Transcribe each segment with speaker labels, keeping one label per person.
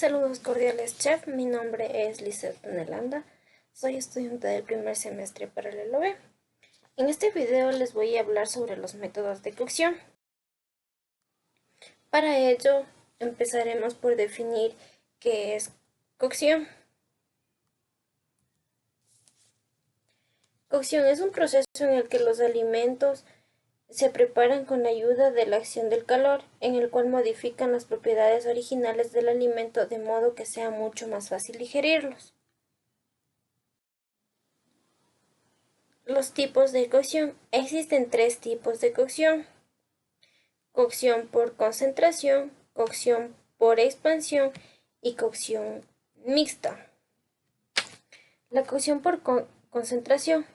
Speaker 1: Saludos cordiales, chef. Mi nombre es Lizeth Nelanda. Soy estudiante del primer semestre paralelo B. En este video les voy a hablar sobre los métodos de cocción. Para ello, empezaremos por definir qué es cocción. Cocción es un proceso en el que los alimentos se preparan con ayuda de la acción del calor, en el cual modifican las propiedades originales del alimento de modo que sea mucho más fácil digerirlos. Los tipos de cocción. Existen 3 tipos de cocción: cocción por concentración, cocción por expansión y cocción mixta. La cocción por concentración.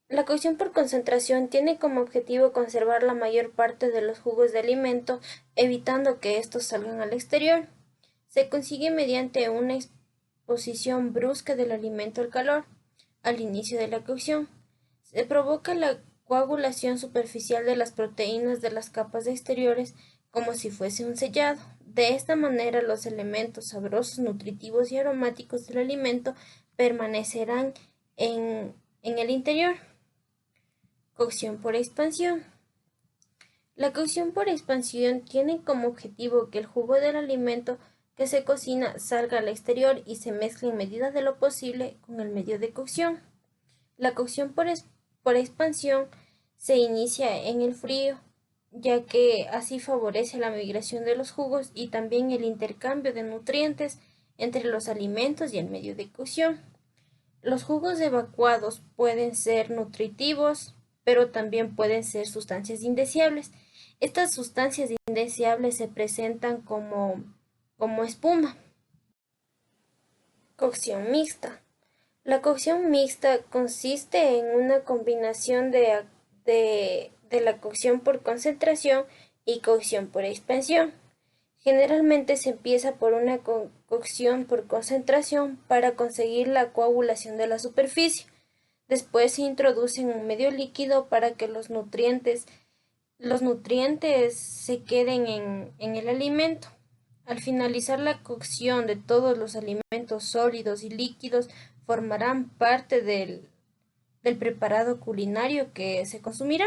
Speaker 1: La cocción por concentración tiene como objetivo conservar la mayor parte de los jugos de alimento, evitando que estos salgan al exterior. Se consigue mediante una exposición brusca del alimento al calor. Al inicio de la cocción, se provoca la coagulación superficial de las proteínas de las capas exteriores como si fuese un sellado. De esta manera, los elementos sabrosos, nutritivos y aromáticos del alimento permanecerán en el interior. Cocción por expansión. La cocción por expansión tiene como objetivo que el jugo del alimento que se cocina salga al exterior y se mezcle en medida de lo posible con el medio de cocción. La cocción por expansión se inicia en el frío, ya que así favorece la migración de los jugos y también el intercambio de nutrientes entre los alimentos y el medio de cocción. Los jugos evacuados pueden ser nutritivos, pero también pueden ser sustancias indeseables. Estas sustancias indeseables se presentan como espuma. Cocción mixta. La cocción mixta consiste en una combinación de la cocción por concentración y cocción por expansión. Generalmente se empieza por una cocción por concentración para conseguir la coagulación de la superficie. Después se introduce en un medio líquido para que los nutrientes se queden en el alimento. Al finalizar la cocción de todos los alimentos sólidos y líquidos formarán parte del preparado culinario que se consumirá.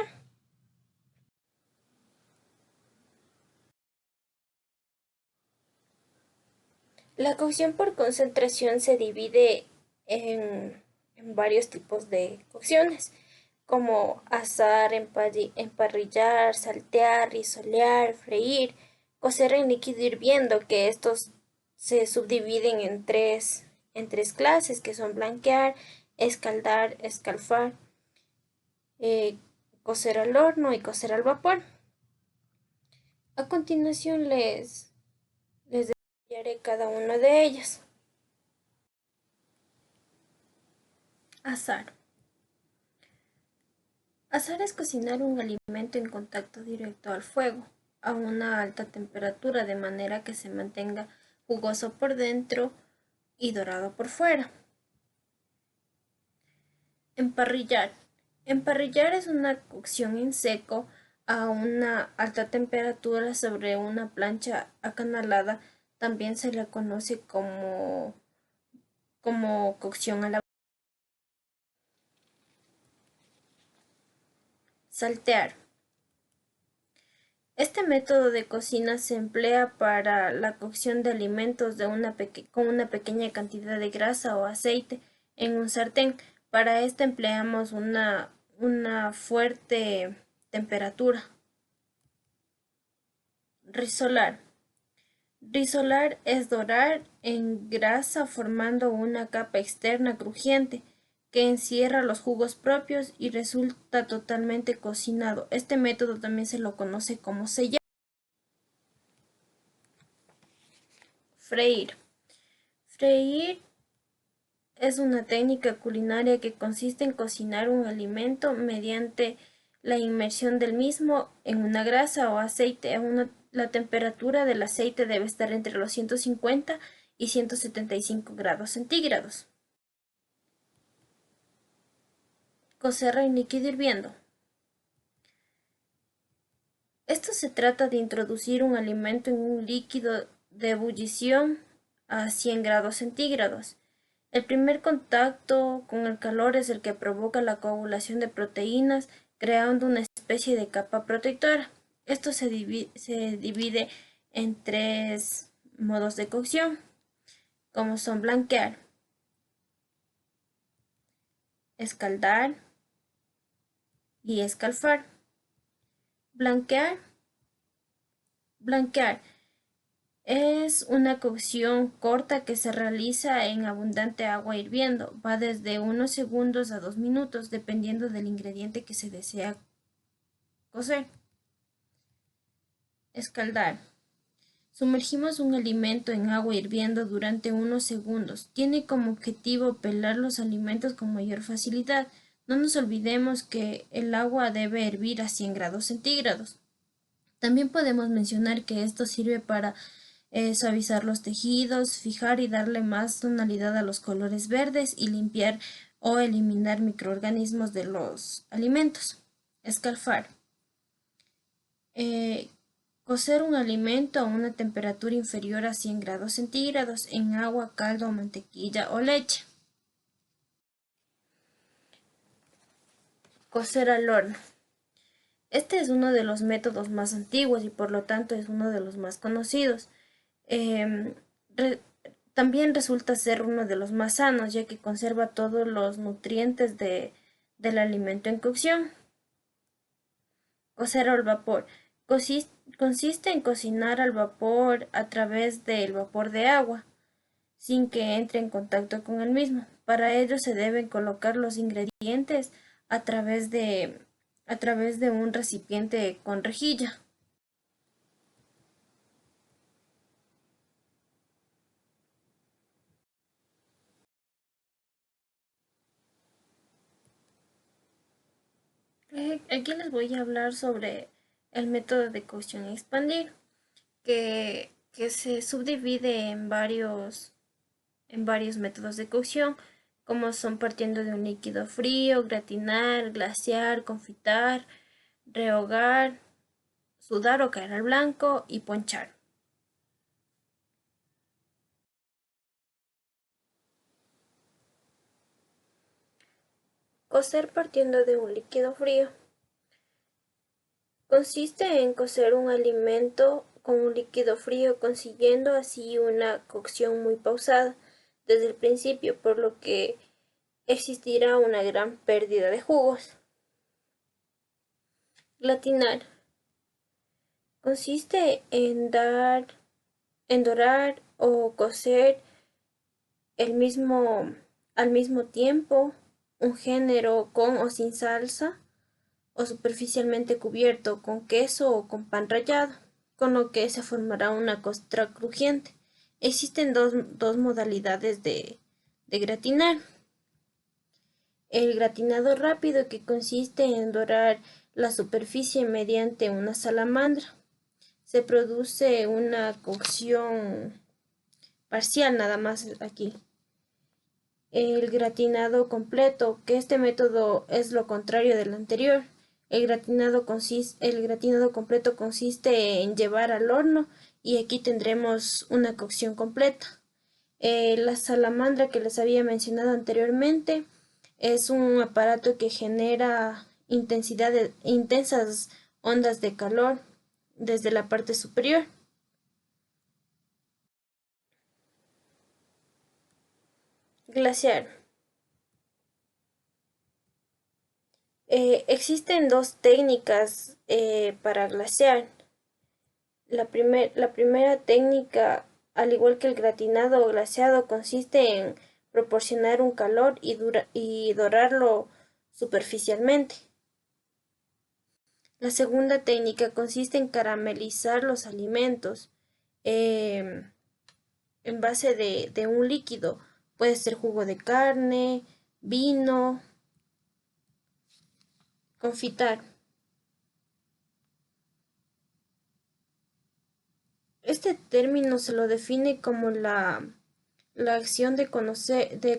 Speaker 1: La cocción por concentración se divide en varios tipos de cocciones, como asar, emparrillar, saltear, risolear, freír, cocer en líquido hirviendo, que estos se subdividen en tres clases, que son blanquear, escaldar, escalfar, cocer al horno y cocer al vapor. A continuación les detallaré cada uno de ellos. Asar. Asar es cocinar un alimento en contacto directo al fuego, a una alta temperatura, de manera que se mantenga jugoso por dentro y dorado por fuera. Emparrillar. Emparrillar es una cocción en seco a una alta temperatura sobre una plancha acanalada. También se le conoce como cocción a la. Saltear. Este método de cocina se emplea para la cocción de alimentos con una pequeña cantidad de grasa o aceite en un sartén. Para esto empleamos una fuerte temperatura. Risolar. Risolar es dorar en grasa formando una capa externa crujiente que encierra los jugos propios y resulta totalmente cocinado. Este método también se lo conoce como sellar. Freír. Freír es una técnica culinaria que consiste en cocinar un alimento mediante la inmersión del mismo en una grasa o aceite. La temperatura del aceite debe estar entre los 150 y 175 grados centígrados. Cocer en líquido hirviendo. Esto se trata de introducir un alimento en un líquido de ebullición a 100 grados centígrados. El primer contacto con el calor es el que provoca la coagulación de proteínas, creando una especie de capa protectora. Esto se divide en tres modos de cocción, como son blanquear, escaldar y escalfar. Blanquear. Blanquear es una cocción corta que se realiza en abundante agua hirviendo. Va desde unos segundos a 2 minutos, dependiendo del ingrediente que se desea cocer. Escaldar. Sumergimos un alimento en agua hirviendo durante unos segundos. Tiene como objetivo pelar los alimentos con mayor facilidad. No nos olvidemos que el agua debe hervir a 100 grados centígrados. También podemos mencionar que esto sirve para suavizar los tejidos, fijar y darle más tonalidad a los colores verdes y limpiar o eliminar microorganismos de los alimentos. Escalfar. Cocer un alimento a una temperatura inferior a 100 grados centígrados en agua, caldo, mantequilla o leche. Cocer al horno. Este es uno de los métodos más antiguos y por lo tanto es uno de los más conocidos. Re También resulta ser uno de los más sanos, ya que conserva todos los nutrientes del alimento en cocción. Cocer al vapor. Consiste en cocinar al vapor a través del vapor de agua, sin que entre en contacto con el mismo. Para ello se deben colocar los ingredientes a través de un recipiente con rejilla. Aquí les voy a hablar sobre el método de cocción y expandir, que se subdivide en varios métodos de cocción, como son partiendo de un líquido frío, gratinar, glasear, confitar, rehogar, sudar o caer al blanco y ponchar. Cocer partiendo de un líquido frío. Consiste en cocer un alimento con un líquido frío, consiguiendo así una cocción muy pausada desde el principio, por lo que existirá una gran pérdida de jugos. Gratinar. Consiste en dorar o cocer el mismo, al mismo tiempo un género con o sin salsa o superficialmente cubierto con queso o con pan rallado, con lo que se formará una costra crujiente. Existen dos modalidades de gratinar. El gratinado rápido, que consiste en dorar la superficie mediante una salamandra. Se produce una cocción parcial nada más aquí. El gratinado completo, que este método es lo contrario del anterior. El gratinado completo consiste en llevar al horno y aquí tendremos una cocción completa. La salamandra que les había mencionado anteriormente es un aparato que genera intensas ondas de calor desde la parte superior. Glaciar. Existen dos técnicas para glaciar. La primera técnica, al igual que el gratinado o glaseado, consiste en proporcionar un calor y dorarlo superficialmente. La segunda técnica consiste en caramelizar los alimentos en base de un líquido. Puede ser jugo de carne, vino, confitar. Este término se lo define como la acción de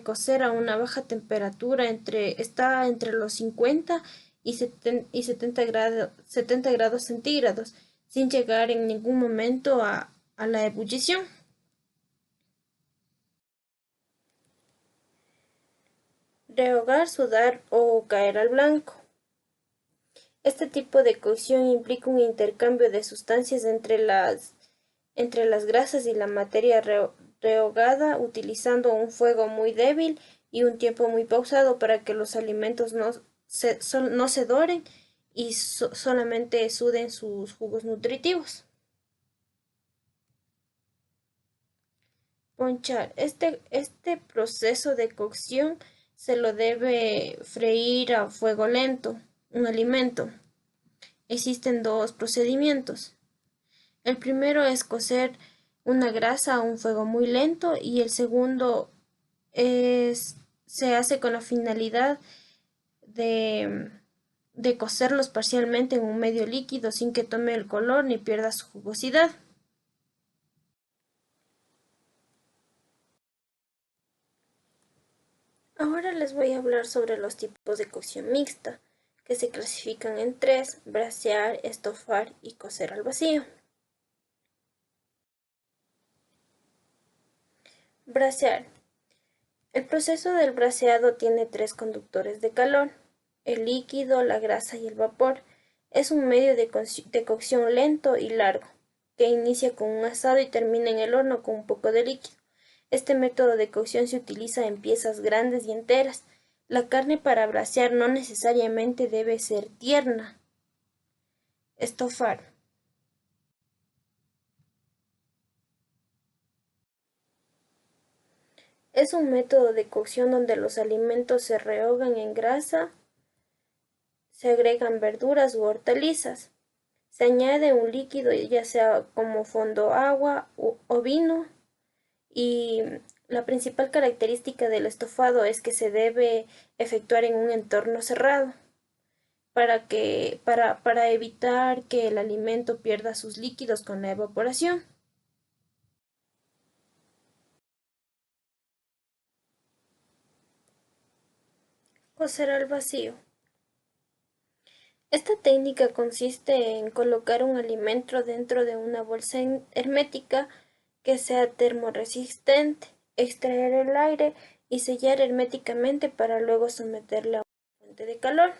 Speaker 1: cocer a una baja temperatura está entre los 50 y 70 grados centígrados, sin llegar en ningún momento a la ebullición. Rehogar, sudar o caer al blanco. Este tipo de cocción implica un intercambio de sustancias entre las grasas y la materia rehogada, utilizando un fuego muy débil y un tiempo muy pausado para que los alimentos no se doren y solamente suden sus jugos nutritivos. Ponchar. Este proceso de cocción se lo debe freír a fuego lento un alimento. Existen dos procedimientos. El primero es cocer una grasa a un fuego muy lento y el segundo se hace con la finalidad de, de cocerlos parcialmente en un medio líquido sin que tome el color ni pierda su jugosidad. Ahora les voy a hablar sobre los tipos de cocción mixta, que se clasifican en tres: brasear, estofar y cocer al vacío. Brasear. El proceso del braseado tiene tres conductores de calor: el líquido, la grasa y el vapor. Es un medio de cocción lento y largo, que inicia con un asado y termina en el horno con un poco de líquido. Este método de cocción se utiliza en piezas grandes y enteras. La carne para brasear no necesariamente debe ser tierna. Estofar. Es un método de cocción donde los alimentos se rehogan en grasa, se agregan verduras u hortalizas, se añade un líquido, ya sea como fondo agua o vino, y la principal característica del estofado es que se debe efectuar en un entorno cerrado para evitar que el alimento pierda sus líquidos con la evaporación. Cocer al vacío. Esta técnica consiste en colocar un alimento dentro de una bolsa hermética que sea termorresistente, extraer el aire y sellar herméticamente para luego someterla a una fuente de calor.